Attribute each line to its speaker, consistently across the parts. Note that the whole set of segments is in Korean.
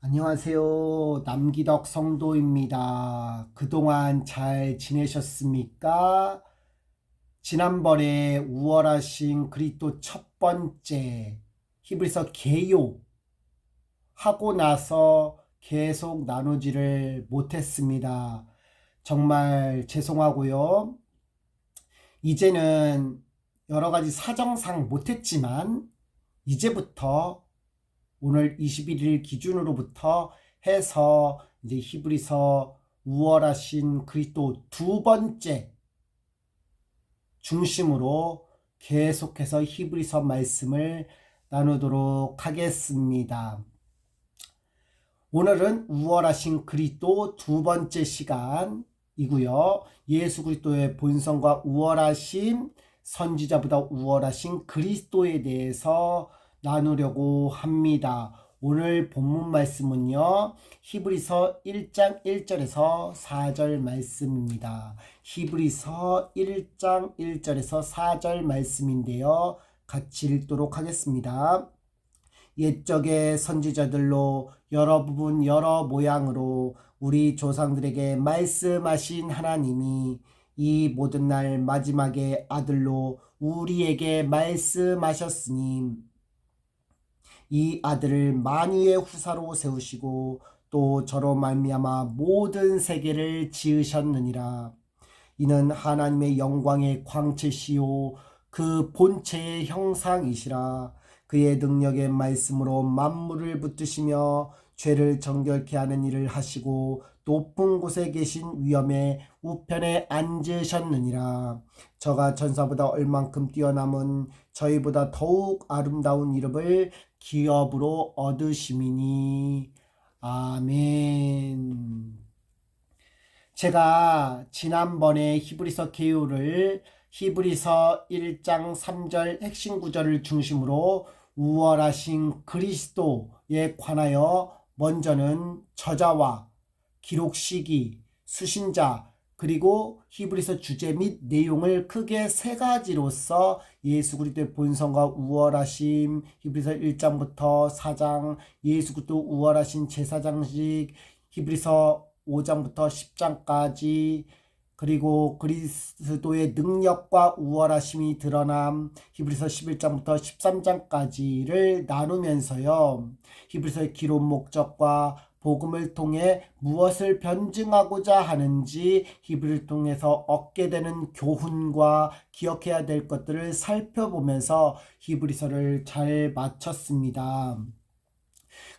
Speaker 1: 안녕하세요. 남기덕 성도입니다. 그동안 잘 지내셨습니까? 지난번에 우월하신 그리스도 첫 번째 히브리서 개요 하고 나서 계속 나누지를 못했습니다. 정말 죄송하고요. 이제는 여러 가지 사정상 못했지만 이제부터 오늘 21일 기준으로부터 해서 이제 히브리서 우월하신 그리스도 두 번째 중심으로 계속해서 히브리서 말씀을 나누도록 하겠습니다. 오늘은 우월하신 그리스도 두 번째 시간이고요. 예수 그리스도의 본성과 우월하신 선지자보다 우월하신 그리스도에 대해서 나누려고 합니다. 오늘 본문 말씀은요. 히브리서 1장 1절에서 4절 말씀입니다. 히브리서 1장 1절에서 4절 말씀인데요. 같이 읽도록 하겠습니다. 옛적의 선지자들로 여러 부분 여러 모양으로 우리 조상들에게 말씀하신 하나님이 이 모든 날 마지막에 아들로 우리에게 말씀하셨으니 이 아들을 만유의 후사로 세우시고 또 저로 말미암아 모든 세계를 지으셨느니라. 이는 하나님의 영광의 광채시요 그 본체의 형상이시라. 그의 능력의 말씀으로 만물을 붙드시며 죄를 정결케 하는 일을 하시고 높은 곳에 계신 위엄의 우편에 앉으셨느니라. 저가 전사보다 얼만큼 뛰어남은 저희보다 더욱 아름다운 이름을 기업으로 얻으심이니. 아멘. 제가 지난번에 히브리서 개요를 히브리서 1장 3절 핵심 구절을 중심으로 우월하신 그리스도에 관하여 먼저는 저자와 기록 시기, 수신자, 그리고 히브리서 주제 및 내용을 크게 세 가지로서 예수 그리스도의 본성과 우월하심, 히브리서 1장부터 4장, 예수 그리스도 우월하신 제사장식, 히브리서 5장부터 10장까지, 그리고 그리스도의 능력과 우월하심이 드러남 히브리서 11장부터 13장까지를 나누면서요. 히브리서의 기록 목적과 복음을 통해 무엇을 변증하고자 하는지 히브리를 통해서 얻게 되는 교훈과 기억해야 될 것들을 살펴보면서 히브리서를 잘 마쳤습니다.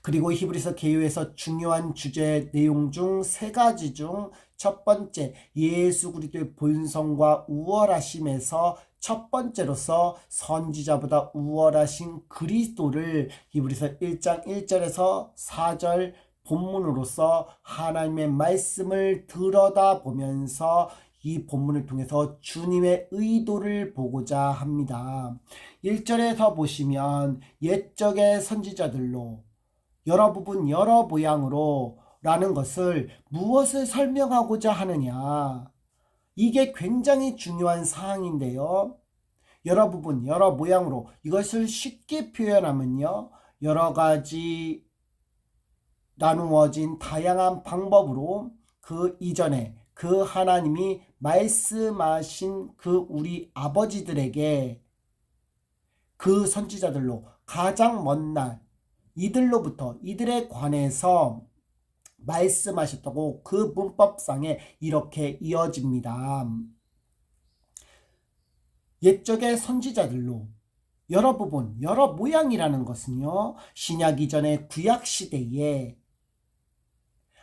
Speaker 1: 그리고 히브리서 개요에서 중요한 주제 내용 중 세 가지 중 첫 번째, 예수 그리스도의 본성과 우월하심에서 첫 번째로서 선지자보다 우월하신 그리스도를 히브리서 1장 1절에서 4절 본문으로서 하나님의 말씀을 들여다보면서 이 본문을 통해서 주님의 의도를 보고자 합니다. 1절에서 보시면 옛적의 선지자들로 여러 부분 여러 모양으로 라는 것을 무엇을 설명하고자 하느냐, 이게 굉장히 중요한 사항인데요. 여러 부분 여러 모양으로 이것을 쉽게 표현하면요, 여러 가지 나누어진 다양한 방법으로 그 이전에 그 하나님이 말씀하신 그 우리 아버지들에게 그 선지자들로 가장 먼 날 이들로부터 이들에 관해서 말씀하셨다고 그 문법상에 이렇게 이어집니다. 옛적의 선지자들로 여러 부분 여러 모양이라는 것은요, 신약 이전의 구약 시대에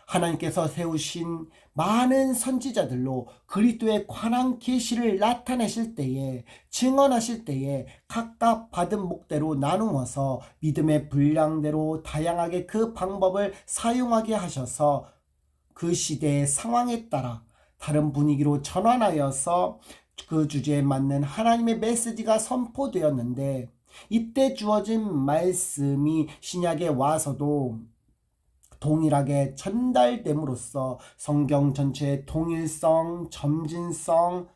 Speaker 1: 하나님께서 세우신 많은 선지자들로 그리스도의 관한 계시를 나타내실 때에, 증언하실 때에 각각 받은 목대로 나누어서 믿음의 분량대로 다양하게 그 방법을 사용하게 하셔서 그 시대의 상황에 따라 다른 분위기로 전환하여서 그 주제에 맞는 하나님의 메시지가 선포되었는데, 이때 주어진 말씀이 신약에 와서도 동일하게 전달됨으로써 성경 전체의 통일성, 점진성,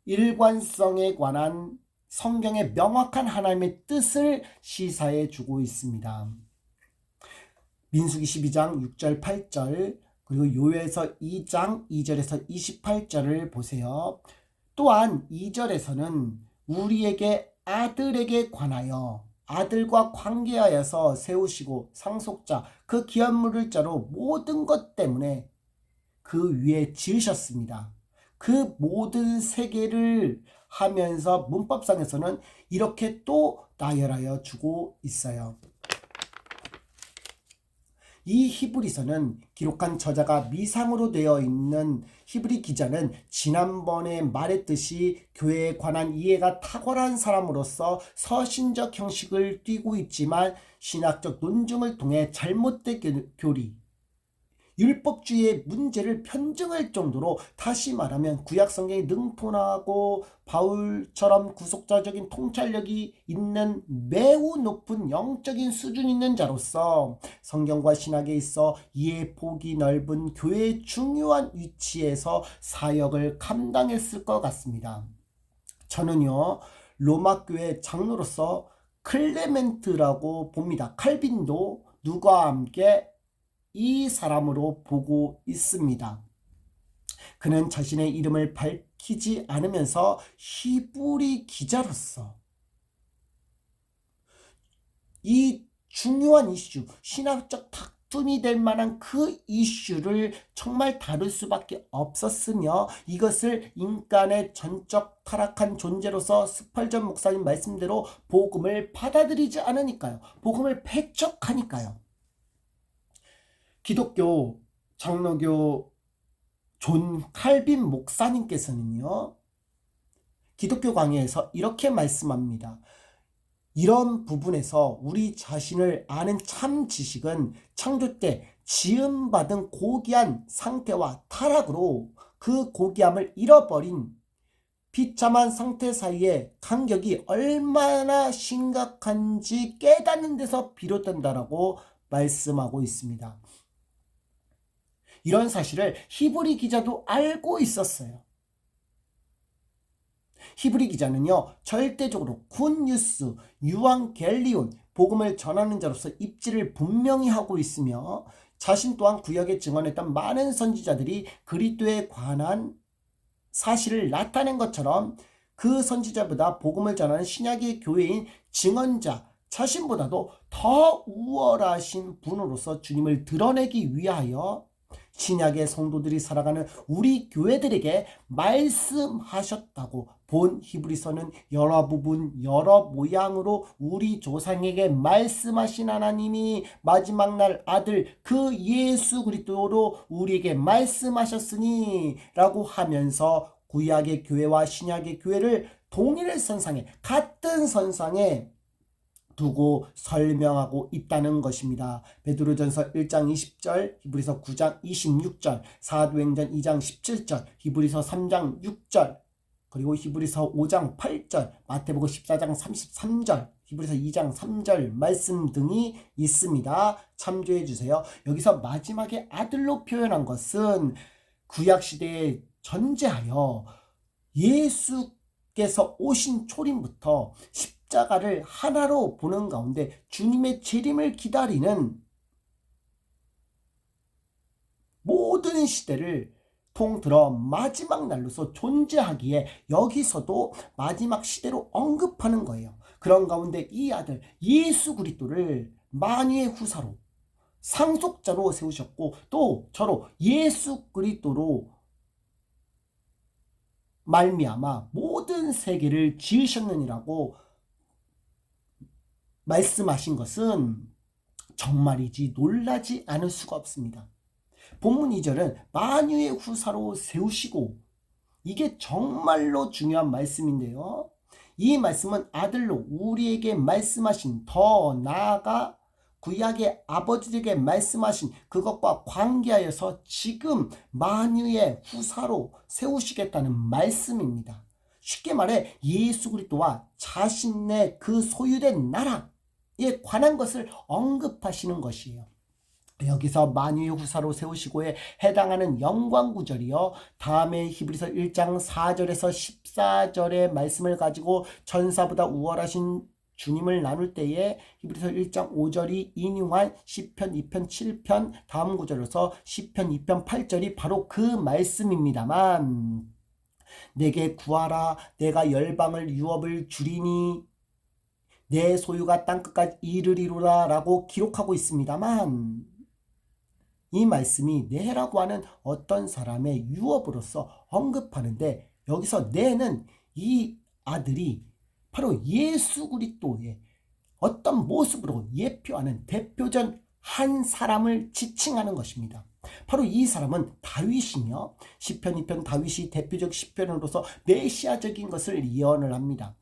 Speaker 1: 일관성에 관한 성경의 명확한 하나님의 뜻을 시사해 주고 있습니다. 민수기 12장 6절 8절 그리고 요엘서 2장 2절에서 28절을 보세요. 또한 2절에서는 우리에게 아들에게 관하여 아들과 관계하여서 세우시고 상속자 그 귀한 물을 자로 모든 것 때문에 그 위에 지으셨습니다. 그 모든 세계를 하면서 문법상에서는 이렇게 또 나열하여 주고 있어요. 이 히브리서는 기록한 저자가 미상으로 되어 있는 히브리 기자는 지난번에 말했듯이 교회에 관한 이해가 탁월한 사람으로서 서신적 형식을 띠고 있지만 신학적 논증을 통해 잘못된 교리, 율법주의의 문제를 편증할 정도로 다시 말하면 구약 성경이 능통하고 바울처럼 구속자적인 통찰력이 있는 매우 높은 영적인 수준 있는 자로서 성경과 신학에 있어 이해 폭이 넓은 교회의 중요한 위치에서 사역을 감당했을 것 같습니다. 저는요 로마 교회 장로로서 클레멘트라고 봅니다. 칼빈도 누가 함께 이 사람으로 보고 있습니다. 그는 자신의 이름을 밝히지 않으면서 히브리 기자로서 이 중요한 이슈, 신학적 다툼이 될 만한 그 이슈를 정말 다룰 수밖에 없었으며 이것을 인간의 전적 타락한 존재로서 스펄전 목사님 말씀대로 복음을 받아들이지 않으니까요. 복음을 배척하니까요. 기독교 장로교 존 칼빈 목사님께서는요. 기독교 강해에서 이렇게 말씀합니다. 이런 부분에서 우리 자신을 아는 참 지식은 창조 때 지음받은 고귀한 상태와 타락으로 그 고귀함을 잃어버린 비참한 상태 사이의 간격이 얼마나 심각한지 깨닫는 데서 비롯된다라고 말씀하고 있습니다. 이런 사실을 히브리 기자도 알고 있었어요. 히브리 기자는요, 절대적으로 굿뉴스, 유앙겔리온, 복음을 전하는 자로서 입지를 분명히 하고 있으며 자신 또한 구약에 증언했던 많은 선지자들이 그리스도에 관한 사실을 나타낸 것처럼 그 선지자보다 복음을 전하는 신약의 교회인 증언자 자신보다도 더 우월하신 분으로서 주님을 드러내기 위하여 신약의 성도들이 살아가는 우리 교회들에게 말씀하셨다고 본 히브리서는 여러 부분 여러 모양으로 우리 조상에게 말씀하신 하나님이 마지막 날 아들 그 예수 그리스도로 우리에게 말씀하셨으니 라고 하면서 구약의 교회와 신약의 교회를 동일 선상에 같은 선상에 두고 설명하고 있다는 것입니다. 베드로전서 1장 20절, 히브리서 9장 26절, 사도행전 2장 17절, 히브리서 3장 6절, 그리고 히브리서 5장 8절, 마태복음 14장 33절, 히브리서 2장 3절 말씀 등이 있습니다. 참조해 주세요. 여기서 마지막에 아들로 표현한 것은 구약시대에 전제하여 예수께서 오신 초림부터 십자가를 하나로 보는 가운데 주님의 재림을 기다리는 모든 시대를 통틀어 마지막 날로서 존재하기에 여기서도 마지막 시대로 언급하는 거예요. 그런 가운데 이 아들 예수 그리스도를 만유의 후사로 상속자로 세우셨고 또 저로 예수 그리스도로 말미암아 모든 세계를 지으셨느니라고 말씀하신 것은 정말이지 놀라지 않을 수가 없습니다. 본문 2절은 만유의 후사로 세우시고 이게 정말로 중요한 말씀인데요. 이 말씀은 아들로 우리에게 말씀하신 더 나아가 구약의 아버지에게 말씀하신 그것과 관계하여서 지금 만유의 후사로 세우시겠다는 말씀입니다. 쉽게 말해 예수 그리스도와 자신의 그 소유된 나라에 관한 것을 언급하시는 것이에요. 여기서 만유의 후사로 세우시고에 해당하는 영광 구절이요. 다음에 히브리서 1장 4절에서 14절의 말씀을 가지고 전사보다 우월하신 주님을 나눌 때에 히브리서 1장 5절이 인용한 시편 2편 7편 다음 구절로서 시편 2편 8절이 바로 그 말씀입니다만, 내게 구하라, 내가 열방을 유업을 주리니 내 소유가 땅끝까지 이르리로다 라고 기록하고 있습니다만, 이 말씀이 내라고 하는 어떤 사람의 유업으로서 언급하는데, 여기서 내는 이 아들이 바로 예수 그리스도의 어떤 모습으로 예표하는 대표적 한 사람을 지칭하는 것입니다. 바로 이 사람은 다윗이며 시편 2편 다윗이 대표적 시편으로서 메시아적인 것을 예언을 합니다.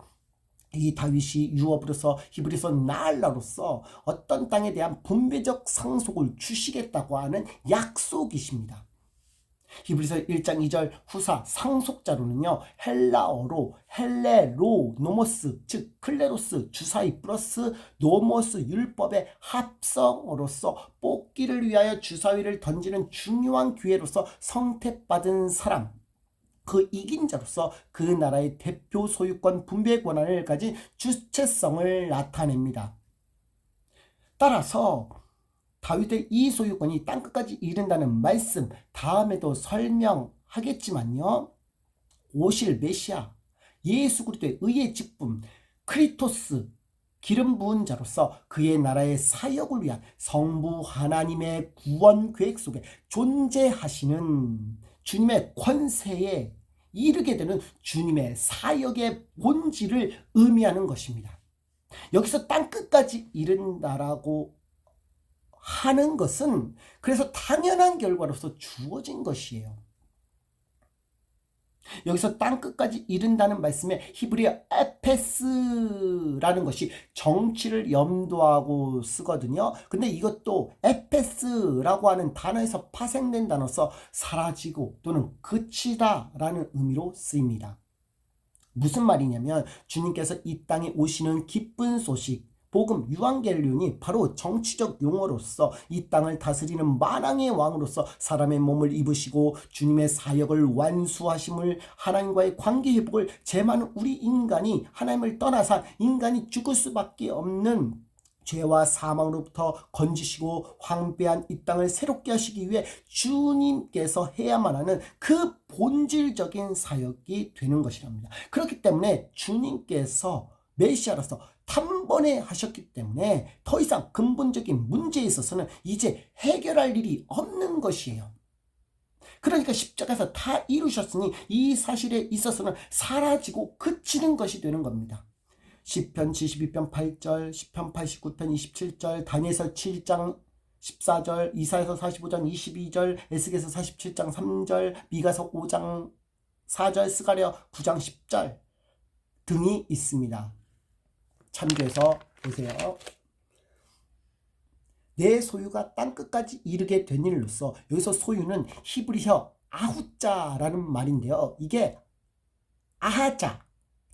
Speaker 1: 이 다윗이 유업으로서 히브리서 나알라로서 어떤 땅에 대한 분배적 상속을 주시겠다고 하는 약속이십니다. 히브리서 1장 2절 후사 상속자로는요, 헬라어로 헬레로 노모스, 즉 클레로스 주사위 플러스 노모스 율법의 합성어로서 뽑기를 위하여 주사위를 던지는 중요한 기회로서 선택받은 사람, 그 이긴 자로서 그 나라의 대표 소유권 분배 권한을 가진 주체성을 나타냅니다. 따라서 다윗의 이 소유권이 땅끝까지 이른다는 말씀 다음에도 설명하겠지만요, 오실 메시아 예수 그리스도의 의의 직분 크리토스 기름 부은 자로서 그의 나라의 사역을 위한 성부 하나님의 구원 계획 속에 존재하시는 주님의 권세에 이르게 되는 주님의 사역의 본질을 의미하는 것입니다. 여기서 땅끝까지 이른다라고 하는 것은 그래서 당연한 결과로서 주어진 것이에요. 여기서 땅끝까지 이른다는 말씀에 히브리어 에페스라는 것이 정치를 염두하고 쓰거든요. 근데 이것도 에페스라고 하는 단어에서 파생된 단어로서 사라지고 또는 그치다 라는 의미로 쓰입니다. 무슨 말이냐면 주님께서 이 땅에 오시는 기쁜 소식, 복음 유앙겔리온이 바로 정치적 용어로서 이 땅을 다스리는 만왕의 왕으로서 사람의 몸을 입으시고 주님의 사역을 완수하심을, 하나님과의 관계 회복을 제만 우리 인간이 하나님을 떠나서 인간이 죽을 수밖에 없는 죄와 사망으로부터 건지시고 황폐한 이 땅을 새롭게 하시기 위해 주님께서 해야만 하는 그 본질적인 사역이 되는 것이랍니다. 그렇기 때문에 주님께서 메시아로서 단번에 하셨기 때문에 더 이상 근본적인 문제에 있어서는 이제 해결할 일이 없는 것이에요. 그러니까 십자가에서 다 이루셨으니 이 사실에 있어서는 사라지고 그치는 것이 되는 겁니다. 시편 72편 8절, 시편 89편 27절, 다니엘서 7장 14절, 이사야서 45장 22절, 에스겔서 47장 3절, 미가서 5장 4절, 스가랴 9장 10절 등이 있습니다. 참조해서 보세요. 내 소유가 땅끝까지 이르게 된 일로서, 여기서 소유는 히브리어 아후자라는 말인데요, 이게 아하자,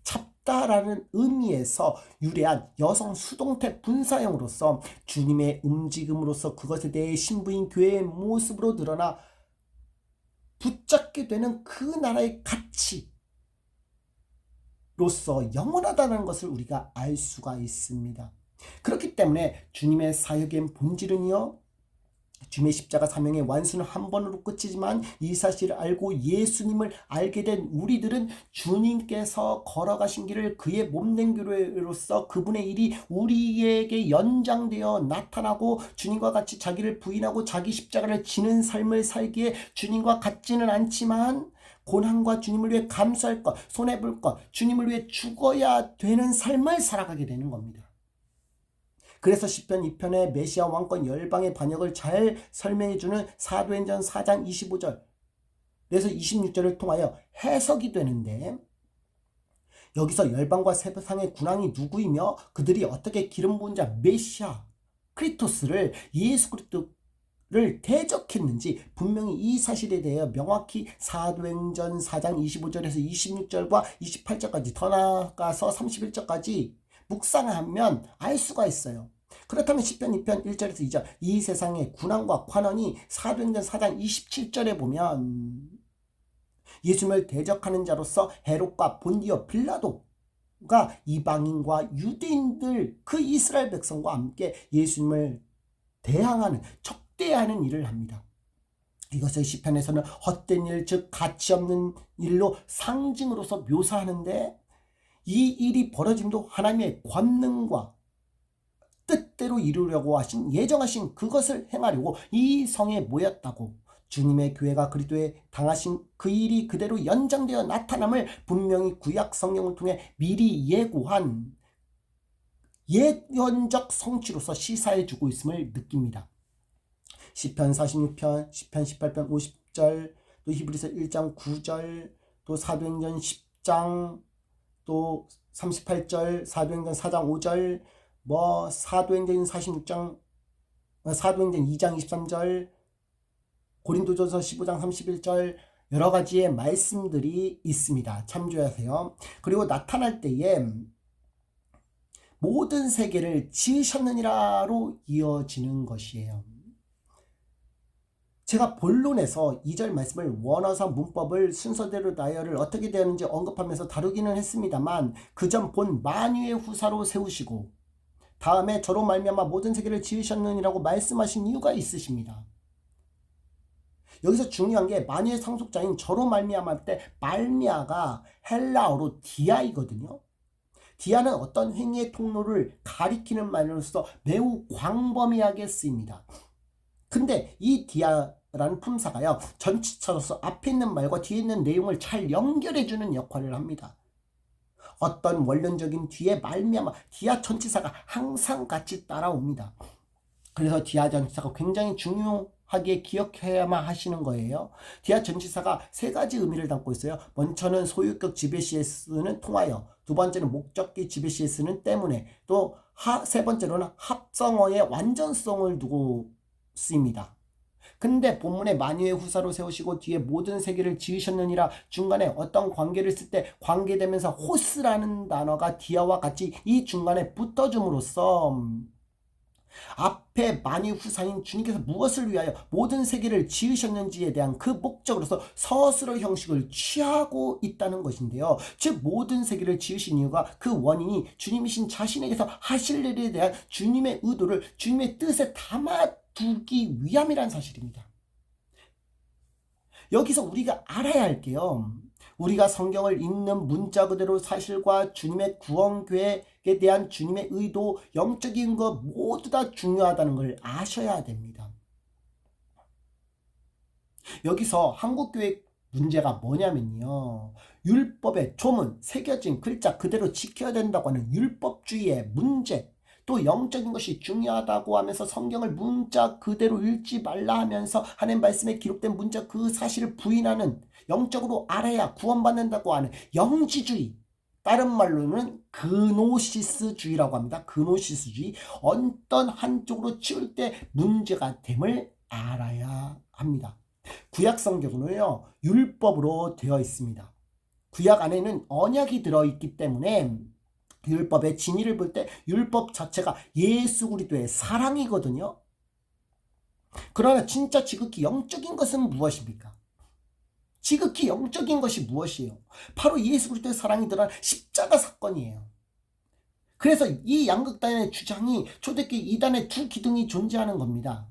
Speaker 1: 잡다라는 의미에서 유래한 여성 수동태 분사형으로서 주님의 움직임으로서 그것에 대해 신부인 교회의 모습으로 드러나 붙잡게 되는 그 나라의 가치 로서 영원하다는 것을 우리가 알 수가 있습니다. 그렇기 때문에 주님의 사역의 본질은요, 주님의 십자가 사명의 완수는 한 번으로 끝이지만 이 사실을 알고 예수님을 알게 된 우리들은 주님께서 걸어가신 길을 그의 몸된 교회로서 그분의 일이 우리에게 연장되어 나타나고 주님과 같이 자기를 부인하고 자기 십자가를 지는 삶을 살기에 주님과 같지는 않지만 고난과 주님을 위해 감수할 것, 손해볼 것, 주님을 위해 죽어야 되는 삶을 살아가게 되는 겁니다. 그래서 시편 2편의 메시아 왕권 열방의 반역을 잘 설명해주는 사도행전 4장 25절 그래서 26절을 통하여 해석이 되는데, 여기서 열방과 세상의 군왕이 누구이며 그들이 어떻게 기름 부은 자 메시아 크리토스를 예수 그리스도를 대적했는지 분명히 이 사실에 대해 명확히 사도행전 4장 25절에서 26절과 28절까지 더 나아가서 31절까지 묵상하면 알 수가 있어요. 그렇다면 시편 2편 1절에서 2절 이 세상의 군왕과 관원이 사도행전 4장 27절에 보면 예수님을 대적하는 자로서 헤롯과 본디오 빌라도 이방인과 유대인들 그 이스라엘 백성과 함께 예수님을 대항하는 적대하는 일을 합니다. 이것을 시편에서는 헛된 일, 즉 가치 없는 일로 상징으로서 묘사하는데, 이 일이 벌어짐도 하나님의 권능과 뜻대로 이루려고 하신, 예정하신 그것을 행하려고 이 성에 모였다고, 주님의 교회가 그리스도에 당하신 그 일이 그대로 연장되어 나타남을 분명히 구약 성경을 통해 미리 예고한 예언적 성취로서 시사해주고 있음을 느낍니다. 시편 46편, 시편 18편 50절, 또 히브리서 1장 9절, 또 사도행전 10장, 또 38절, 사도행전 4장 5절, 사도행전 46장, 사도행전 2장 23절, 고린도전서 15장 31절, 여러 가지의 말씀들이 있습니다. 참조하세요. 그리고 나타날 때에 모든 세계를 지으셨느니라로 이어지는 것이에요. 제가 본론에서 2절 말씀을 원어사 문법을 순서대로 나열을 어떻게 되었는지 언급하면서 다루기는 했습니다만, 그 전 본 만유의 후사로 세우시고 다음에 저로 말미암아 모든 세계를 지으셨느니라고 말씀하신 이유가 있으십니다. 여기서 중요한 게 만유의 상속자인 저로 말미암아 때 말미아가 헬라어로 디아이거든요. 디아는 어떤 행위의 통로를 가리키는 말로서 매우 광범위하게 쓰입니다. 근데 이 디아라는 품사가요, 전치사로서 앞에 있는 말과 뒤에 있는 내용을 잘 연결해주는 역할을 합니다. 어떤 원론적인 뒤에 말미암아 디아 전치사가 항상 같이 따라옵니다. 그래서 디아 전치사가 굉장히 중요하게 기억해야만 하시는 거예요. 디아 전치사가 세 가지 의미를 담고 있어요. 먼저는 소유격 지배시에 쓰는 통하여, 두 번째는 목적기 지배시에 쓰는 때문에, 또 세 번째로는 합성어의 완전성을 두고 쓰입니다. 근데 본문에 만유의 후사로 세우시고 뒤에 모든 세계를 지으셨느니라 중간에 어떤 관계를 쓸 때 관계되면서 호스라는 단어가 디아와 같이 이 중간에 붙어줌으로써 앞에 만유 후사인 주님께서 무엇을 위하여 모든 세계를 지으셨는지에 대한 그 목적으로서 서술어 형식을 취하고 있다는 것인데요. 즉 모든 세계를 지으신 이유가, 그 원인이 주님이신 자신에게서 하실 일에 대한 주님의 의도를 주님의 뜻에 담아두기 위함이란 사실입니다. 여기서 우리가 알아야 할게요. 우리가 성경을 읽는 문자 그대로 사실과 주님의 구원 계획에 대한 주님의 의도, 영적인 것 모두 다 중요하다는 걸 아셔야 됩니다. 여기서 한국교회 문제가 뭐냐면요, 율법의 조문, 새겨진 글자 그대로 지켜야 된다고 하는 율법주의의 문제, 또 영적인 것이 중요하다고 하면서 성경을 문자 그대로 읽지 말라 하면서 하나님 말씀에 기록된 문자 그 사실을 부인하는, 영적으로 알아야 구원받는다고 하는 영지주의, 다른 말로는 그노시스주의라고 합니다. 그노시스주의, 어떤 한쪽으로 치울 때 문제가 됨을 알아야 합니다. 구약 성경은요, 율법으로 되어 있습니다. 구약 안에는 언약이 들어있기 때문에 율법의 진리를 볼 때 율법 자체가 예수 그리스도의 사랑이거든요. 그러나 진짜 지극히 영적인 것은 무엇입니까? 지극히 영적인 것이 무엇이에요? 바로 예수 그리스도의 사랑이 드러난 십자가 사건이에요. 그래서 이 양극단의 주장이, 초대교회 이단의 두 기둥이 존재하는 겁니다.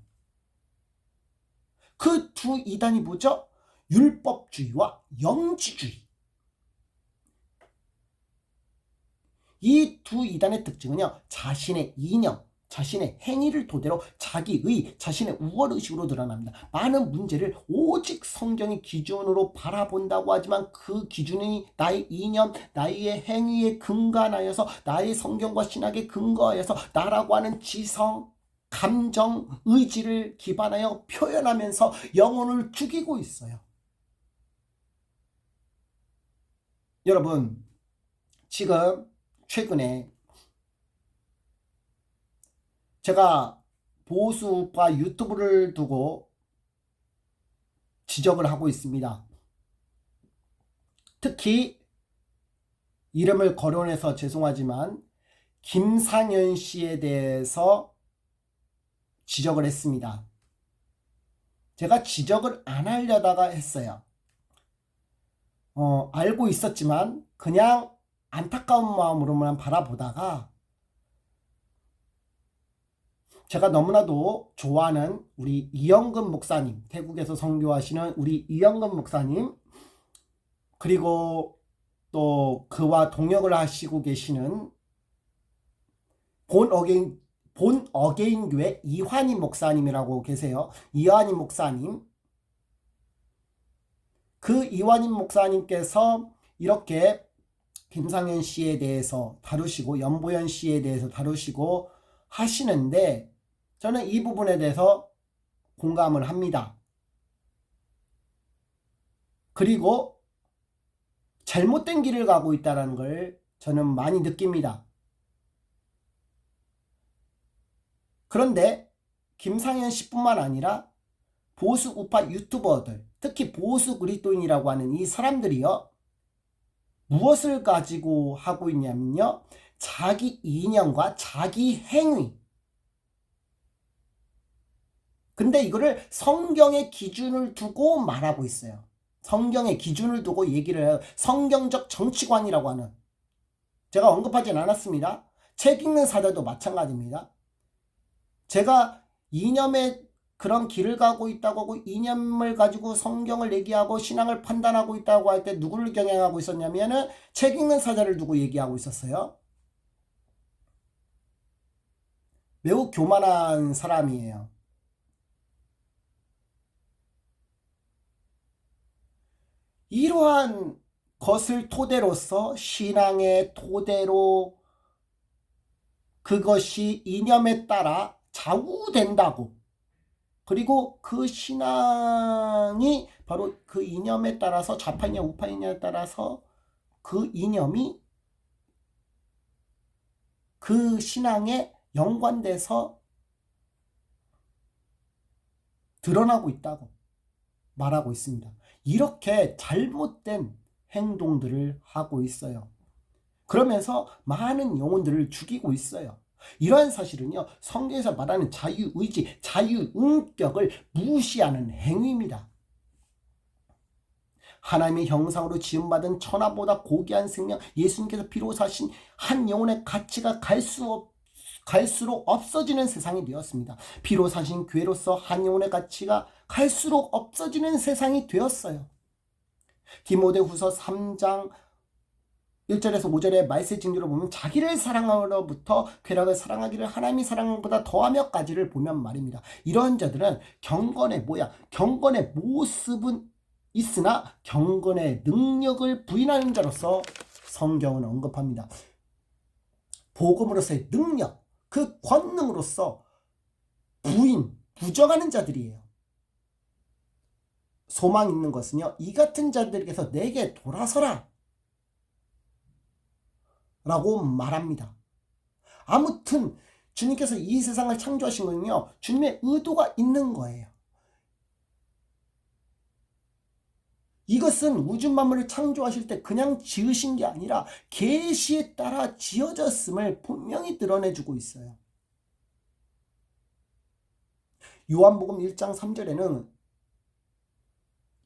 Speaker 1: 그 두 이단이 뭐죠? 율법주의와 영지주의. 이 두 이단의 특징은요, 자신의 이념, 자신의 행위를 토대로 자기의, 자신의 우월의식으로 드러납니다. 많은 문제를 오직 성경의 기준으로 바라본다고 하지만 그 기준이 나의 이념, 나의 행위에 근간하여서, 나의 성경과 신학에 근거하여서 나라고 하는 지성, 감정, 의지를 기반하여 표현하면서 영혼을 죽이고 있어요. 여러분, 지금 최근에 제가 보수파 유튜브를 두고 지적을 하고 있습니다. 특히 이름을 거론해서 죄송하지만 김상현 씨에 대해서 지적을 했습니다. 제가 지적을 안 하려다가 했어요. 알고 있었지만 그냥 안타까운 마음으로만 바라보다가 제가 너무나도 좋아하는 우리 이영근 목사님, 태국에서 선교하시는 우리 이영근 목사님, 그리고 또 그와 동역을 하시고 계시는 본 어게인 교회 이환희 목사님이라고 계세요. 이환희 목사님. 그 이환희 목사님께서 이렇게 김상현 씨에 대해서 다루시고 연보현 씨에 대해서 다루시고 하시는데 저는 이 부분에 대해서 공감을 합니다. 그리고 잘못된 길을 가고 있다는 걸 저는 많이 느낍니다. 그런데 김상현 씨뿐만 아니라 보수 우파 유튜버들, 특히 보수 그리스도인이라고 하는 이 사람들이요, 무엇을 가지고 하고 있냐면요, 자기 이념과 자기 행위. 근데 이거를 성경의 기준을 두고 말하고 있어요. 성경의 기준을 두고 얘기를 해요. 성경적 정치관이라고 하는. 제가 언급하진 않았습니다. 책 읽는 사자도 마찬가지입니다. 제가 이념의 그런 길을 가고 있다고 하고 이념을 가지고 성경을 얘기하고 신앙을 판단하고 있다고 할 때 누구를 경향하고 있었냐면은 책 읽는 사자를 두고 얘기하고 있었어요. 매우 교만한 사람이에요. 이러한 것을 토대로서 신앙의 토대로 그것이 이념에 따라 좌우된다고, 그리고 그 신앙이 바로 그 이념에 따라서 좌파이냐 우파이냐에 따라서 그 이념이 그 신앙에 연관돼서 드러나고 있다고 말하고 있습니다. 이렇게 잘못된 행동들을 하고 있어요. 그러면서 많은 영혼들을 죽이고 있어요. 이러한 사실은요, 성경에서 말하는 자유의지, 자유인격을 무시하는 행위입니다. 하나님의 형상으로 지음받은 천하보다 고귀한 생명 예수님께서 피로 사신 한 영혼의 가치가 갈수록 없어지는 세상이 되었습니다. 피로 사신 교회로서 한 영혼의 가치가 갈수록 없어지는 세상이 되었어요. 디모데후서 3장 1절에서 5절의 말세 징조를 보면 자기를 사랑함으로부터 쾌락을 사랑하기를 하나님이 사랑보다 더하며까지를 보면 말입니다. 이런 자들은 경건의 모양, 경건의 모습은 있으나 경건의 능력을 부인하는 자로서 성경은 언급합니다. 복음으로서의 능력, 그 권능으로서 부정하는 자들이에요. 소망 있는 것은요, 이 같은 자들에게서 내게 돌아서라 라고 말합니다. 아무튼 주님께서 이 세상을 창조하신 건요, 주님의 의도가 있는 거예요. 이것은 우주 만물을 창조하실 때 그냥 지으신 게 아니라 계시에 따라 지어졌음을 분명히 드러내주고 있어요. 요한복음 1장 3절에는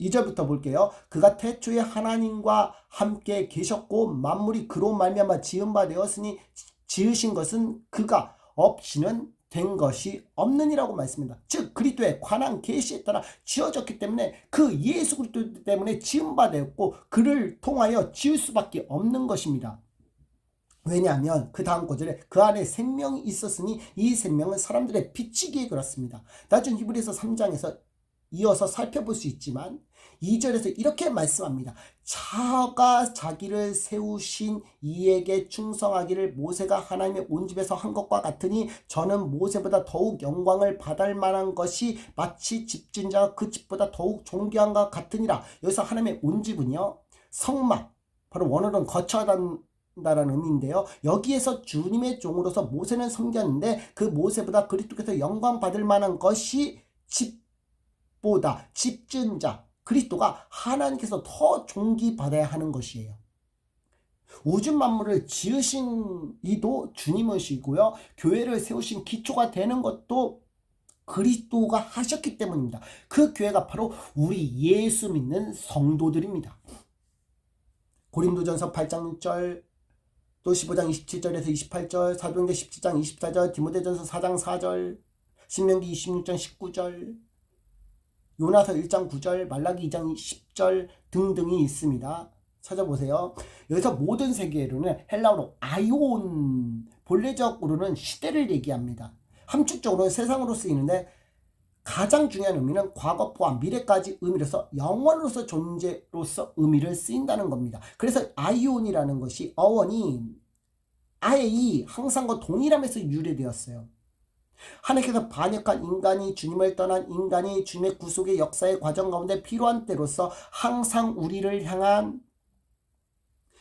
Speaker 1: 2절부터 볼게요. 그가 태초에 하나님과 함께 계셨고 만물이 그로 말미암아 지은 바 되었으니 지으신 것은 그가 없이는 된 것이 없느니라고 말씀합니다. 즉 그리스도의 관한 계시에 따라 지어졌기 때문에 그 예수 그리스도 때문에 지은 바 되었고 그를 통하여 지을 수밖에 없는 것입니다. 왜냐하면 그 다음 구절에 그 안에 생명이 있었으니 이 생명은 사람들의 빛이기에 그렇습니다. 나중 히브리서 3장에서 이어서 살펴볼 수 있지만 2절에서 이렇게 말씀합니다. 자가 자기를 세우신 이에게 충성하기를 모세가 하나님의 온 집에서 한 것과 같으니 저는 모세보다 더욱 영광을 받을 만한 것이 마치 집진자가 그 집보다 더욱 존귀한 것 같으니라. 여기서 하나님의 온 집은요, 성막, 바로 원어로는 거처다라는 의미인데요. 여기에서 주님의 종으로서 모세는 섬겼는데 그 모세보다 그리스도께서 영광 받을 만한 것이 집보다 집지은 자 그리스도가 하나님께서 더 존귀받아야 하는 것이에요. 우주 만물을 지으신 이도 주님이시고요. 교회를 세우신 기초가 되는 것도 그리스도가 하셨기 때문입니다. 그 교회가 바로 우리 예수 믿는 성도들입니다. 고린도전서 8장 6절 또 15장 27절에서 28절, 사도행전 17장 24절, 디모데전서 4장 4절, 신명기 26장 19절, 요나서 1장 9절, 말라기 2장 10절 등등이 있습니다. 찾아보세요. 여기서 모든 세계로는 헬라어로 아이온, 본래적으로는 시대를 얘기합니다. 함축적으로는 세상으로 쓰이는데 가장 중요한 의미는 과거 포함 미래까지 의미로서 영원으로서 존재로서 의미를 쓰인다는 겁니다. 그래서 아이온이라는 것이 어원이 아이 항상과 동일함에서 유래되었어요. 하나님께서 반역한 인간이 주님을 떠난 인간이 주님의 구속의 역사의 과정 가운데 필요한 때로서 항상 우리를 향한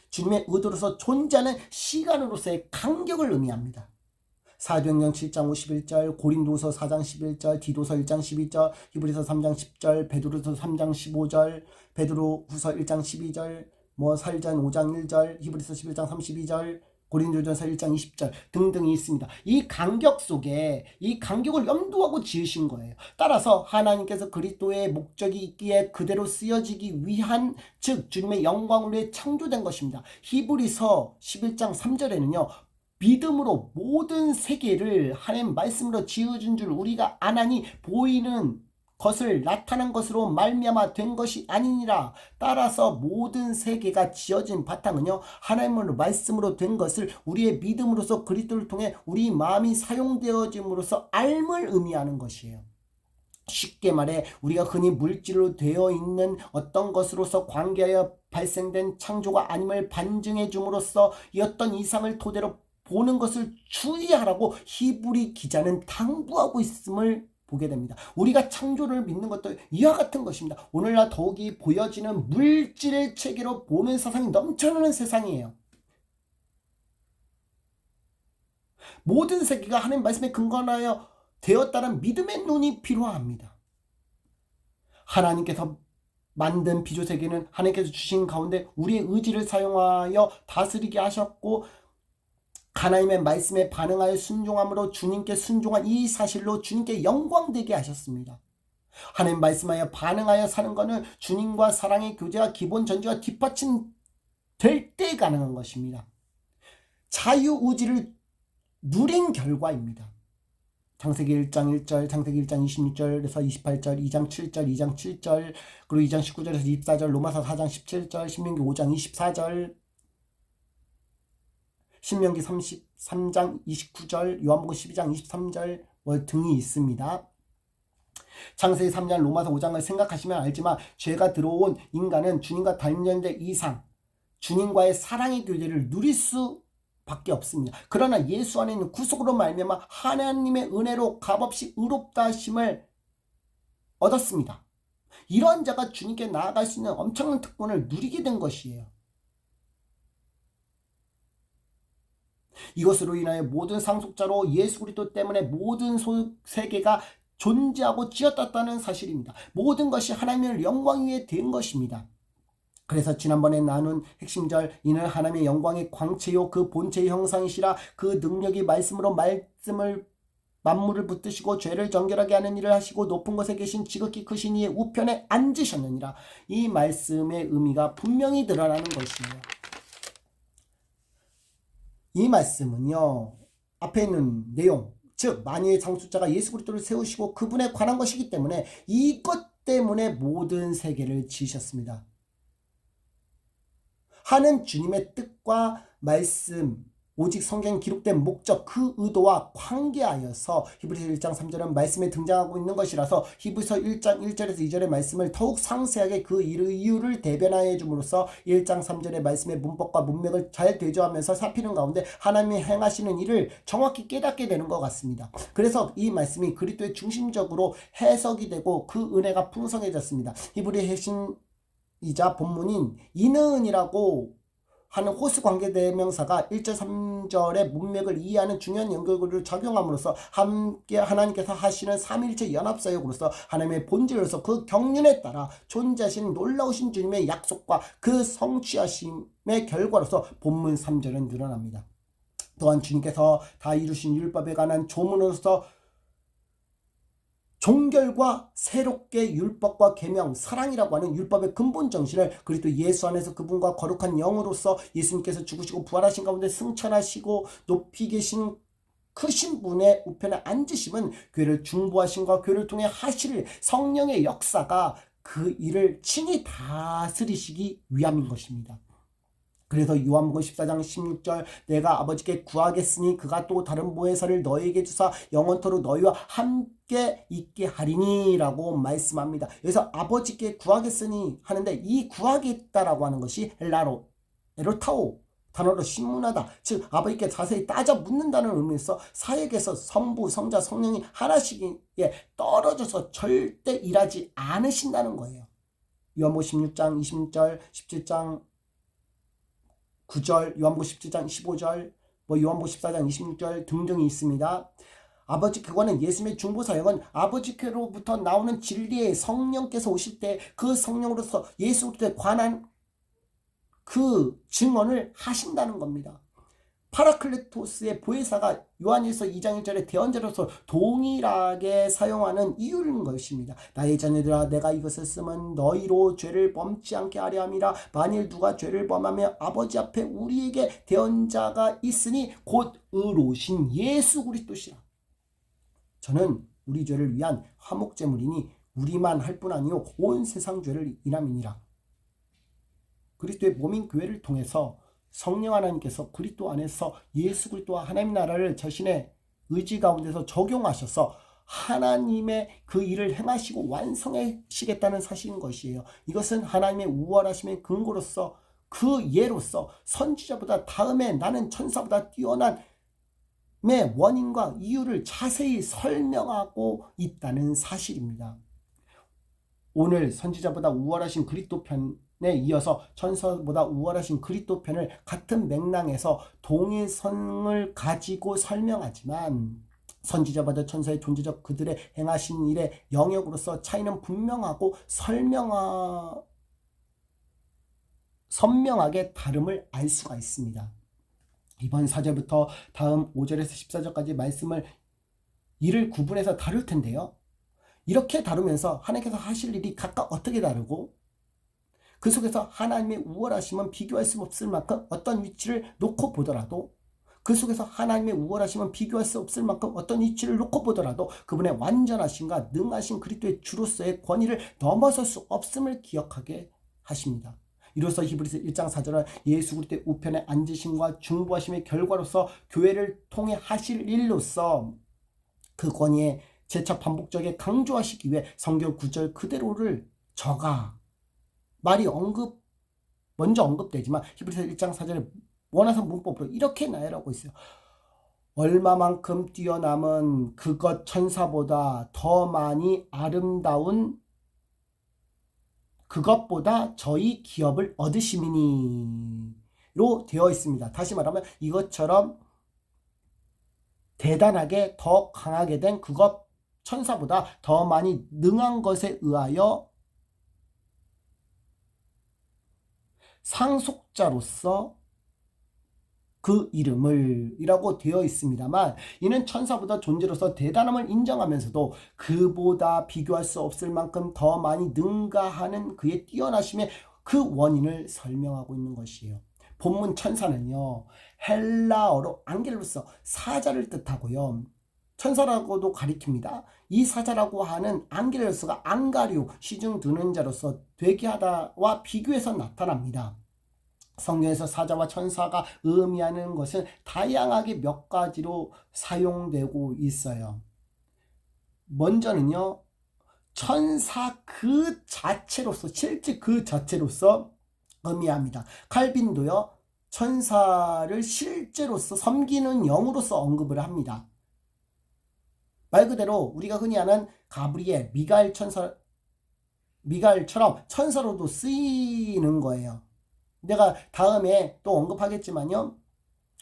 Speaker 1: 주님의 의도로서 존재하는 시간으로서의 간격을 의미합니다. 사도행전 7장 51절, 고린도서 4장 11절, 디도서 1장 12절, 히브리서 3장 10절, 베드로서 3장 15절, 베드로후서 1장 12절, 사일전 5장 1절, 히브리서 11장 32절, 고린도전서 1장 20절 등등이 있습니다. 이 간격 속에 이 간격을 염두하고 지으신 거예요. 따라서 하나님께서 그리스도의 목적이 있기에 그대로 쓰여지기 위한 즉 주님의 영광을 위해 창조된 것입니다. 히브리서 11장 3절에는요. 믿음으로 모든 세계를 하나님 말씀으로 지어준 줄 우리가 아나니 보이는 것을 나타난 것으로 말미암아 된 것이 아니니라. 따라서 모든 세계가 지어진 바탕은요 하나님으로 말씀으로 된 것을 우리의 믿음으로서 그리스도를 통해 우리 마음이 사용되어짐으로써 알을 의미하는 것이에요. 쉽게 말해 우리가 흔히 물질로 되어 있는 어떤 것으로서 관계하여 발생된 창조가 아님을 반증해 줌으로써 이 어떤 이상을 토대로 보는 것을 주의하라고 히브리 기자는 당부하고 있음을 보게 됩니다. 우리가 창조를 믿는 것도 이와 같은 것입니다. 오늘날 더욱이 보여지는 물질 체계로 보는 세상이 넘쳐나는 세상이에요. 모든 세계가 하나님 말씀에 근거하여 되었다는 믿음의 눈이 필요합니다. 하나님께서 만든 비조세계는 하나님께서 주신 가운데 우리의 의지를 사용하여 다스리게 하셨고 하나님의 말씀에 반응하여 순종함으로 주님께 순종한 이 사실로 주님께 영광되게 하셨습니다. 하나님 말씀하여 반응하여 사는 것은 주님과 사랑의 교제와 기본 전제가 뒷받침 될 때 가능한 것입니다. 자유의지를 누린 결과입니다. 창세기 1장 1절, 창세기 1장 26절에서 28절, 2장 7절, 2장 7절, 그리고 2장 19절에서 24절, 로마서 4장 17절, 신명기 5장 24절, 신명기 33장 29절, 요한복음 12장 23절 등이 있습니다. 창세기 3장, 로마서 5장을 생각하시면 알지만 죄가 들어온 인간은 주님과 단련된 이상 주님과의 사랑의 교제를 누릴 수밖에 없습니다. 그러나 예수 안에 있는 구속으로 말미암아 하나님의 은혜로 값없이 의롭다 하심을 얻었습니다. 이러한 자가 주님께 나아갈 수 있는 엄청난 특권을 누리게 된 것이에요. 이것으로 인하여 모든 상속자로 예수 그리스도 때문에 모든 세계가 존재하고 지었다는 사실입니다. 모든 것이 하나님의 영광 위에 된 것입니다. 그래서 지난번에 나눈 핵심절 이는 하나님의 영광의 광채요 그 본체의 형상이시라 그 능력이 말씀으로 만물을 붙드시고 죄를 정결하게 하는 일을 하시고 높은 곳에 계신 지극히 크신 이의 우편에 앉으셨느니라. 이 말씀의 의미가 분명히 드러나는 것이에요. 이 말씀은요 앞에 있는 내용 즉 만유의 창조자가 예수 그리스도를 세우시고 그분에 관한 것이기 때문에 이것 때문에 모든 세계를 지으셨습니다. 하는 주님의 뜻과 말씀 오직 성경에 기록된 목적 그 의도와 관계하여서 히브리서 1장 3절은 말씀에 등장하고 있는 것이라서 히브리서 1장 1절에서 2절의 말씀을 더욱 상세하게 그 이유를 대변하여 줌으로써 1장 3절의 말씀의 문법과 문맥을 잘 대조하면서 살피는 가운데 하나님이 행하시는 일을 정확히 깨닫게 되는 것 같습니다. 그래서 이 말씀이 그리스도의 중심적으로 해석이 되고 그 은혜가 풍성해졌습니다. 히브리 핵심이자 본문인 이는이라고 하는 호스 관계대명사가 1절 3절의 문맥을 이해하는 중요한 연결고리를 적용함으로써 함께 하나님께서 하시는 삼위일체 연합사역으로서 하나님의 본질로서 그 경륜에 따라 존재하신 놀라우신 주님의 약속과 그 성취하심의 결과로서 본문 3절은 드러납니다. 또한 주님께서 다 이루신 율법에 관한 조문으로서 종결과 새롭게 율법과 계명, 사랑이라고 하는 율법의 근본 정신을 그리스도 예수 안에서 그분과 거룩한 영으로서 예수님께서 죽으시고 부활하신 가운데 승천하시고 높이 계신 크신 분의 우편에 앉으심은 교회를 중보하심과 교회를 통해 하실 성령의 역사가 그 일을 친히 다스리시기 위함인 것입니다. 그래서 요한복음 14장 16절 내가 아버지께 구하겠으니 그가 또 다른 보혜사를 너희에게 주사 영원토록 너희와 함께 있게 하리니 라고 말씀합니다. 여기서 아버지께 구하겠으니 하는데 이 구하겠다라고 하는 것이 헬라로 에로타오 단어로 신문하다, 즉 아버지께 자세히 따져 묻는다는 의미에서 사역에서 성부, 성자, 성령이 하나씩에 떨어져서 절대 일하지 않으신다는 거예요. 요한복음 16장 26절 17장 9절, 요한복음 17장 15절, 요한복음 14장 26절 등등이 있습니다. 아버지 그거는 예수님의 중보사역은 아버지께로부터 나오는 진리의 성령께서 오실 때 그 성령으로서 예수께 관한 그 증언을 하신다는 겁니다. 파라클레토스의 보혜사가 요한일서 2장 1절의 대언자로서 동일하게 사용하는 이유인 것입니다. 나의 자녀들아 내가 이것을 쓰면 너희로 죄를 범치 않게 하려 함이라. 만일 누가 죄를 범하며 아버지 앞에 우리에게 대언자가 있으니 곧 의로우신 예수 그리스도시라. 저는 우리 죄를 위한 화목제물이니 우리만 할 뿐 아니요 온 세상 죄를 인함이니라. 그리스도의 몸인 교회를 통해서 성령 하나님께서 그리스도 안에서 예수 그리스도와 하나님 나라를 자신의 의지 가운데서 적용하셔서 하나님의 그 일을 행하시고 완성하시겠다는 사실인 것이에요. 이것은 하나님의 우월하심의 근거로서 그 예로서 선지자보다 다음에 나는 천사보다 뛰어난 원인과 이유를 자세히 설명하고 있다는 사실입니다. 오늘 선지자보다 우월하신 그리스도 편에 이어서 천사보다 우월하신 그리스도 편을 같은 맥락에서 동일성을 가지고 설명하지만 선지자보다 천사의 존재적 그들의 행하신 일의 영역으로서 차이는 분명하고 선명하게 다름을 알 수가 있습니다. 이번 4절부터 다음 5절에서 14절까지 말씀을 이를 구분해서 다룰 텐데요. 이렇게 다루면서 하나님께서 하실 일이 각각 어떻게 다르고 그 속에서 하나님의 우월하심은 비교할 수 없을 만큼 어떤 위치를 놓고 보더라도 그 속에서 하나님의 우월하심은 비교할 수 없을 만큼 어떤 위치를 놓고 보더라도 그분의 완전하심과 능하신 그리스도의 주로서의 권위를 넘어설 수 없음을 기억하게 하십니다. 이로써 히브리서 1장 4절은 예수 그리스도의 우편에 앉으심과 중보하심의 결과로서 교회를 통해 하실 일로서 그 권위에 재차 반복적에 강조하시기 위해 성경 9절 그대로를 말이 먼저 언급되지만 히브리서 1장 4절에 원화상 문법으로 이렇게 나열하고 있어요. 얼마만큼 뛰어남은 그것 천사보다 더 많이 아름다운 그것보다 저희 기업을 얻으심이니 로 되어 있습니다. 다시 말하면 이것처럼 대단하게 더 강하게 된 그것 천사보다 더 많이 능한 것에 의하여 상속자로서 그 이름을 이라고 되어 있습니다만 이는 천사보다 존재로서 대단함을 인정하면서도 그보다 비교할 수 없을 만큼 더 많이 능가하는 그의 뛰어나심의 그 원인을 설명하고 있는 것이에요. 본문 천사는요 헬라어로 안겔로서 사자를 뜻하고요 천사라고도 가리킵니다. 이 사자라고 하는 안겔로스가 안가리오 시중 드는 자로서 되게 하다와 비교해서 나타납니다. 성경에서 사자와 천사가 의미하는 것은 다양하게 몇 가지로 사용되고 있어요. 먼저는요 천사 그 자체로서 실제 그 자체로서 의미합니다. 칼빈도요 천사를 실제로서 섬기는 영으로서 언급을 합니다. 말 그대로 우리가 흔히 아는 가브리엘, 미가엘처럼 천사로도 쓰이는 거예요. 내가 다음에 또 언급하겠지만요.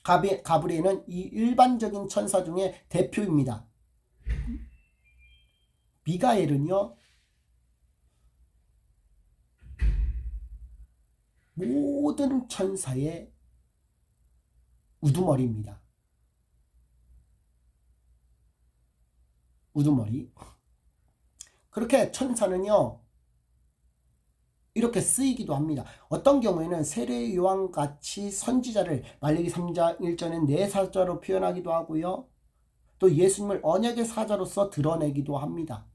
Speaker 1: 가브리엘은 이 일반적인 천사 중에 대표입니다. 미가엘은요. 모든 천사의 우두머리. 그렇게 천사는요 이렇게 쓰이기도 합니다. 어떤 경우에는 세례 요한같이 선지자를 말라기 3장 1절엔 내 사자로 표현하기도 하고요. 또 예수님을 언약의 사자로서 드러내기도 합니다.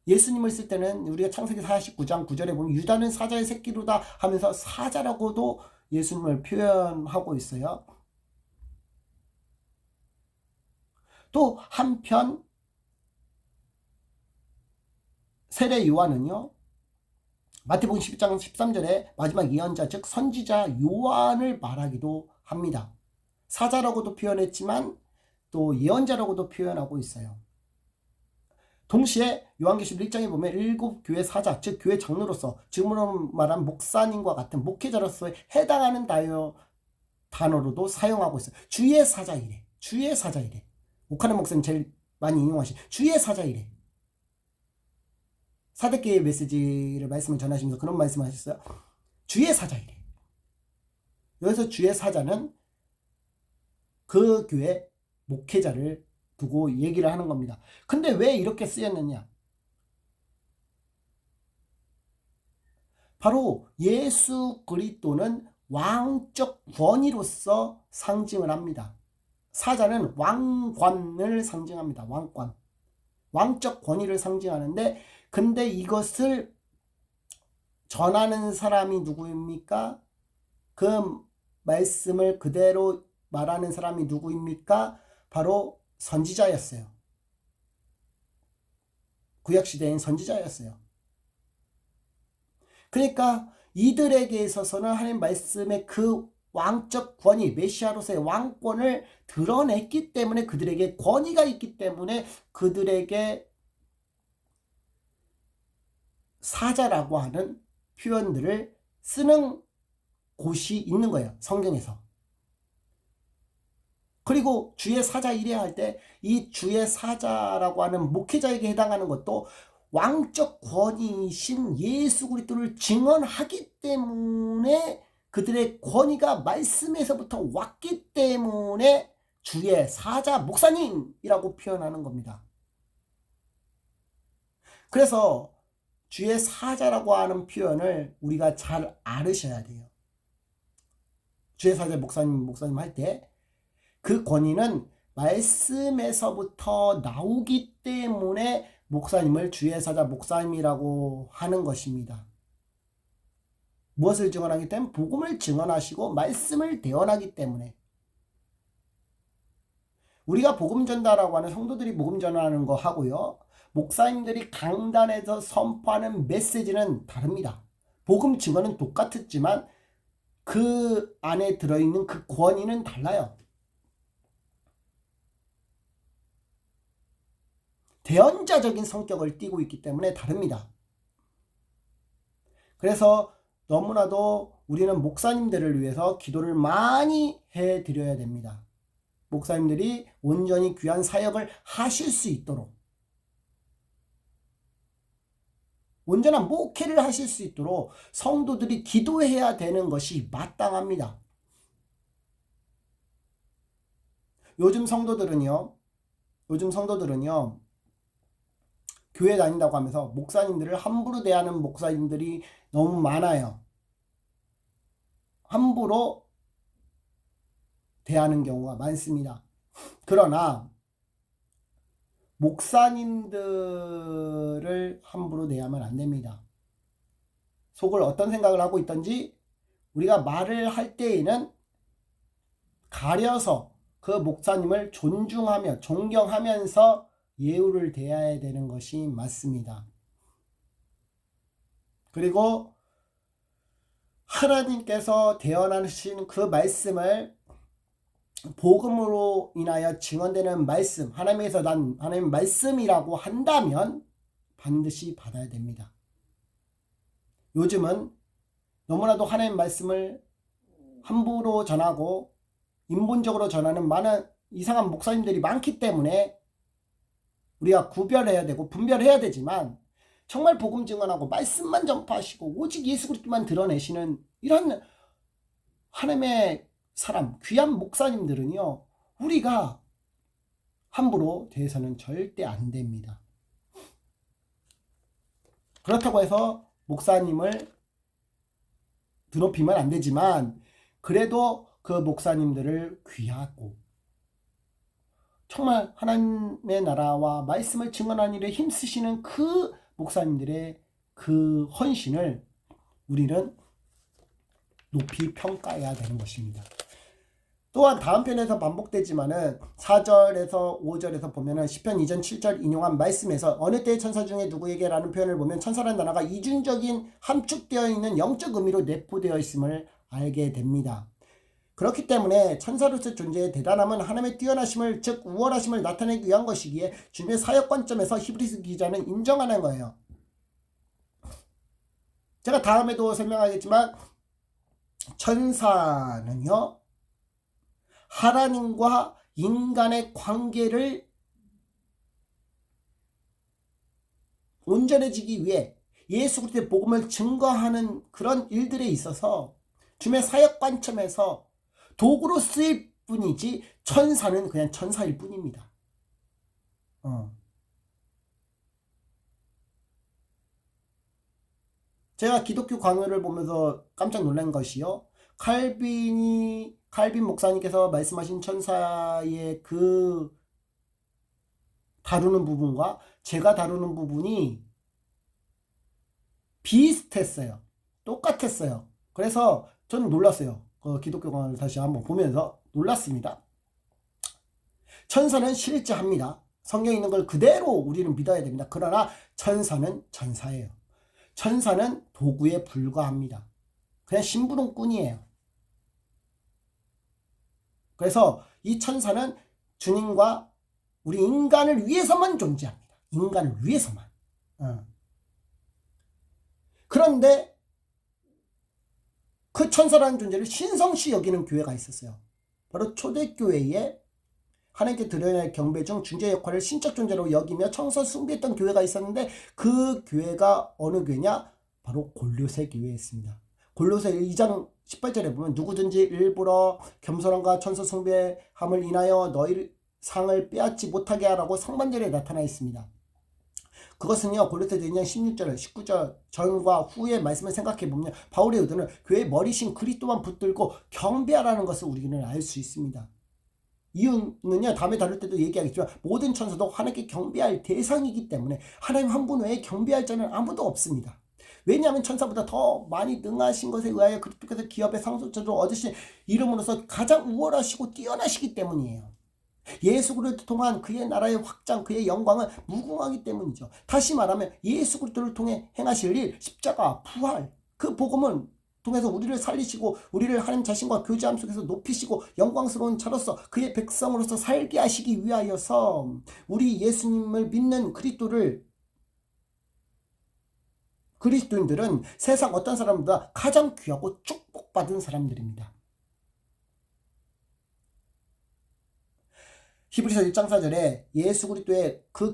Speaker 1: 예수님을 쓸 때는 우리가 창세기 49장 9절에 보면 유다는 사자의 새끼로다 하면서 사자라고도 예수님을 표현하고 있어요. 또 한편 세례 요한은요. 마태복음 12장 13절에 마지막 예언자 즉 선지자 요한을 말하기도 합니다. 사자라고도 표현했지만 또 예언자라고도 표현하고 있어요. 동시에 요한계시록 1장에 보면 7교회 사자 즉 교회 장로로서 지금으로 말한 목사님과 같은 목회자로서 해당하는 단어로도 사용하고 있어요. 주의 사자이래. 주의 사자이래. 오카네 목사님 제일 많이 인용하신 주의 사자이래. 사대교회 메시지를 말씀을 전하시면서 그런 말씀을 하셨어요. 주의 사자이래. 여기서 주의 사자는 그 교회 목회자를 두고 얘기를 하는 겁니다. 근데 왜 이렇게 쓰였느냐? 바로 예수 그리스도는 왕적 권위로서 상징을 합니다. 사자는 왕관을 상징합니다. 왕관. 왕적 권위를 상징하는데 근데 이것을 전하는 사람이 누구입니까? 그 말씀을 그대로 말하는 사람이 누구입니까? 바로 선지자였어요. 구약시대엔 선지자였어요. 그러니까 이들에게 있어서는 하나님 말씀의 그 왕적 권위, 메시아로서의 왕권을 드러냈기 때문에 그들에게 권위가 있기 때문에 그들에게 사자라고 하는 표현들을 쓰는 곳이 있는 거예요. 성경에서. 그리고 주의 사자 이래야 할 때 이 주의 사자라고 하는 목회자에게 해당하는 것도 왕적 권위이신 예수 그리스도를 증언하기 때문에 그들의 권위가 말씀에서부터 왔기 때문에 주의 사자 목사님이라고 표현하는 겁니다. 그래서 주의 사자라고 하는 표현을 우리가 잘 알으셔야 돼요. 주의 사자 목사님 할 때 그 권위는 말씀에서부터 나오기 때문에 목사님을 주의 사자 목사님이라고 하는 것입니다. 무엇을 증언하기 때문에? 복음을 증언하시고 말씀을 대언하기 때문에. 우리가 복음 전달하고 하는 성도들이 복음 전하는 거 하고요. 목사님들이 강단에서 선포하는 메시지는 다릅니다. 복음 증언은 똑같았지만 그 안에 들어있는 그 권위는 달라요. 대언자적인 성격을 띠고 있기 때문에 다릅니다. 그래서 너무나도 우리는 목사님들을 위해서 기도를 많이 해드려야 됩니다. 목사님들이 온전히 귀한 사역을 하실 수 있도록 온전한 목회를 하실 수 있도록 성도들이 기도해야 되는 것이 마땅합니다. 요즘 성도들은요 교회 다닌다고 하면서 목사님들을 함부로 대하는 목사님들이 너무 많아요. 함부로 대하는 경우가 많습니다. 그러나 목사님들을 함부로 대하면 안 됩니다. 속을 어떤 생각을 하고 있던지 우리가 말을 할 때에는 가려서 그 목사님을 존중하며 존경하면서 예우를 대해야 되는 것이 맞습니다. 그리고 하나님께서 대언하신 그 말씀을 복음으로 인하여 증언되는 말씀, 하나님에서 난 하나님 말씀이라고 한다면 반드시 받아야 됩니다. 요즘은 너무나도 하나님 말씀을 함부로 전하고 인본적으로 전하는 많은 이상한 목사님들이 많기 때문에 우리가 구별해야 되고 분별해야 되지만 정말 복음 증언하고 말씀만 전파하시고 오직 예수 그리스도만 드러내시는 이런 하나님의 사람, 귀한 목사님들은요, 우리가 함부로 대해서는 절대 안 됩니다. 그렇다고 해서 목사님을 드높이면 안 되지만 그래도 그 목사님들을 귀하고 정말 하나님의 나라와 말씀을 증언하는 일에 힘쓰시는 그 목사님들의 그 헌신을 우리는 높이 평가해야 되는 것입니다. 또한 다음 편에서 반복되지만은 4절에서 5절에서 보면은 시편 2전 7절 인용한 말씀에서 어느 때의 천사 중에 누구에게 라는 표현을 보면 천사라는 단어가 이중적인 함축되어 있는 영적 의미로 내포되어 있음을 알게 됩니다. 그렇기 때문에 천사로서 존재의 대단함은 하나님의 뛰어나심을 즉 우월하심을 나타내기 위한 것이기에 주님의 사역 관점에서 히브리서 기자는 인정하는 거예요. 제가 다음에도 설명하겠지만 천사는요 하나님과 인간의 관계를 온전해지기 위해 예수 그리스도의 복음을 증거하는 그런 일들에 있어서 주님의 사역 관점에서 도구로 쓰일 뿐이지 천사는 그냥 천사일 뿐입니다. 제가 기독교 강요를 보면서 깜짝 놀란 것이요. 칼빈 목사님께서 말씀하신 천사의 그 다루는 부분과 제가 다루는 부분이 비슷했어요. 똑같았어요. 그래서 저는 놀랐어요. 기독교 강의를 다시 한번 보면서 놀랐습니다. 천사는 실제합니다. 성경에 있는 걸 그대로 우리는 믿어야 됩니다. 그러나 천사는 천사예요. 천사는 도구에 불과합니다. 그냥 심부름꾼이에요. 그래서 이 천사는 주님과 우리 인간을 위해서만 존재합니다. 인간을 위해서만. 그런데 그 천사라는 존재를 신성시 여기는 교회가 있었어요. 바로 초대교회에 하나님께 드려야 할 경배 중 중재 역할을 신적 존재로 여기며 청선 숭배했던 교회가 있었는데 그 교회가 어느 교회냐? 바로 골로새 교회였습니다. 골로새 2장 18절에 보면 누구든지 일부러 겸손함과 천사 숭배함을 인하여 너희 상을 빼앗지 못하게 하라고 상반절에 나타나 있습니다. 그것은요 골로새 2장 16절 19절 전과 후의 말씀을 생각해보면 바울의 의도는 교회의 머리신 그리스도만 붙들고 경배하라는 것을 우리는 알 수 있습니다. 이유는요 다음에 다룰 때도 얘기하겠지만 모든 천사도 하나님께 경배할 대상이기 때문에 하나님 한 분 외에 경배할 자는 아무도 없습니다. 왜냐하면 천사보다 더 많이 능하신 것에 의하여 그리스도께서 기업의 상속자로 얻으신 이름으로서 가장 우월하시고 뛰어나시기 때문이에요. 예수 그리스도를 통한 그의 나라의 확장, 그의 영광은 무궁하기 때문이죠. 다시 말하면 예수 그리스도를 통해 행하실 일, 십자가, 부활, 그 복음은 통해서 우리를 살리시고 우리를 하나님 자신과 교제함 속에서 높이시고 영광스러운 자로서 그의 백성으로서 살게 하시기 위하여서 우리 예수님을 믿는 그리스도인들은 세상 어떤 사람보다 가장 귀하고 축복받은 사람들입니다. 히브리서 1장 4절에 예수 그리스도의 그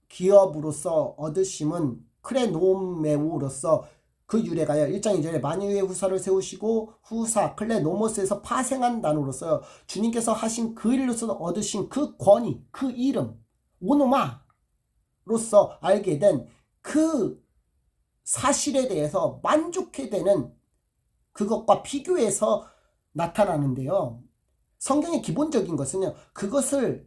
Speaker 1: 기업으로서 얻으심은 크레노메우로서 그 유래가요. 1장 2절에 만유의 후사를 세우시고 후사 클레노모스에서 파생한 단어로서 주님께서 하신 그 일로서 얻으신 그 권위, 그 이름 오노마로서 알게 된 그 사실에 대해서 만족해 되는 그것과 비교해서 나타나는데요. 성경의 기본적인 것은요. 그것을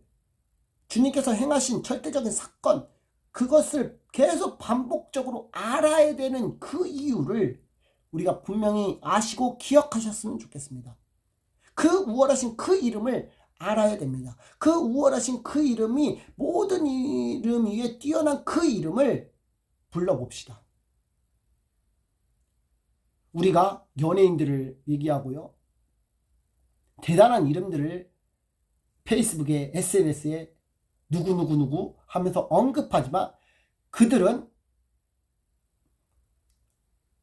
Speaker 1: 주님께서 행하신 절대적인 사건, 그것을 계속 반복적으로 알아야 되는 그 이유를 우리가 분명히 아시고 기억하셨으면 좋겠습니다. 그 우월하신 그 이름을 알아야 됩니다. 그 우월하신 그 이름이 모든 이름 위에 뛰어난 그 이름을 불러봅시다. 우리가 연예인들을 얘기하고요. 대단한 이름들을 페이스북에 SNS에 누구누구누구 하면서 언급하지만 그들은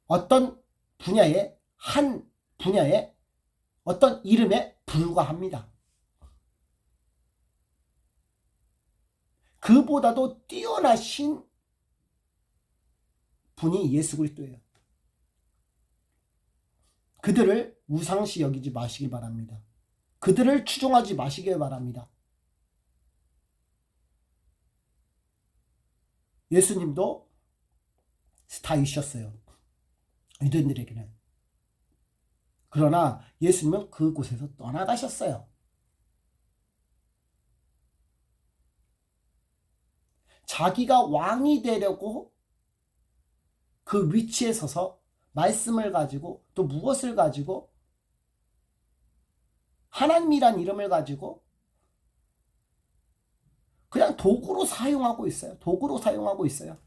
Speaker 1: 어떤 분야의 한 분야의 어떤 이름에 불과합니다. 그보다도 뛰어나신 분이 예수 그리스도예요. 그들을 우상시 여기지 마시길 바랍니다. 그들을 추종하지 마시길 바랍니다. 예수님도 스타이셨어요. 유대인들에게는. 그러나 예수님은 그곳에서 떠나가셨어요. 자기가 왕이 되려고 그 위치에 서서 말씀을 가지고 또 무엇을 가지고 하나님이란 이름을 가지고 그냥 도구로 사용하고 있어요. 도구로 사용하고 있어요.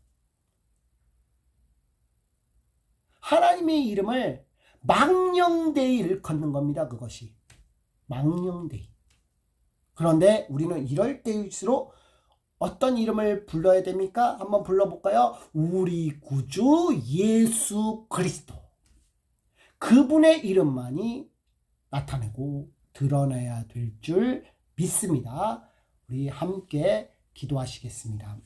Speaker 1: 하나님의 이름을 망령되이 일컫는 겁니다. 그것이. 망령되이. 그런데 우리는 이럴 때일수록 어떤 이름을 불러야 됩니까? 한번 불러볼까요? 우리 구주 예수 그리스도. 그분의 이름만이 나타내고 드러나야 될 줄 믿습니다. 우리 함께 기도하시겠습니다.